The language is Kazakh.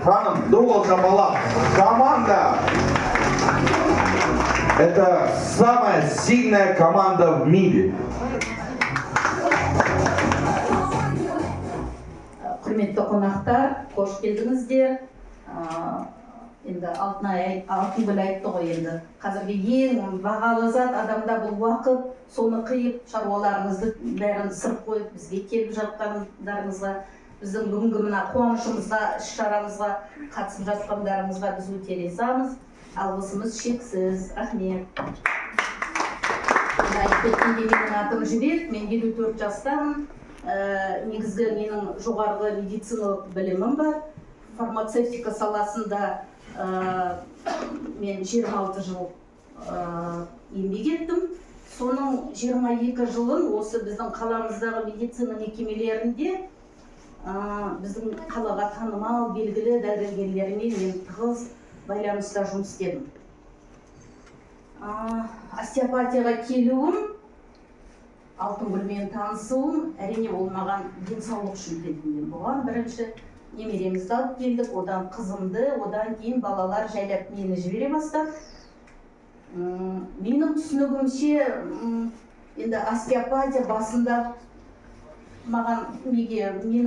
ханым, Дугал Шапалак. Команда. Это самая сильная команда в мире. Құрметті қонақтар, қош келдіңіздер. Енді алтын гүл айтты ғой енді. Қазіргі ең бағалы зат адамда бұл уақыт, соны қиып, шаруаларыңызды бәрін сырып қойып, бізге келіп жатқандарыңызға, біздің бүгінгі мына қуанышымызға, іс-шарамызға қатысып жатқандарыңызға біз өте ризамыз. Алғысымыз шексіз. Рахмет. Айтып кеткенде менің атым Жібек, мен 54 жастамын. Негізгі менің жоғарғы медициналық білімім бар. Фармацевтика саласында мен 26 жыл еңбек еттім. Соның 22 жылын осы біздің қаламыздағы медицина мекемелерінде біздің қалаға танымал белгілі дәрігерлермен мен тығыз байланыста жұмыс істедім. Остеопатияға келуім, Алтынгүлмен танысуым, әрине ол маған денсаулық үшін келдім. Бұған бірінші немеремізді алып келдік, одан қызымды, одан кейін балалар жайлап мені жібере бастады. Менің түсінігімше, енді остеопатия басында маған менің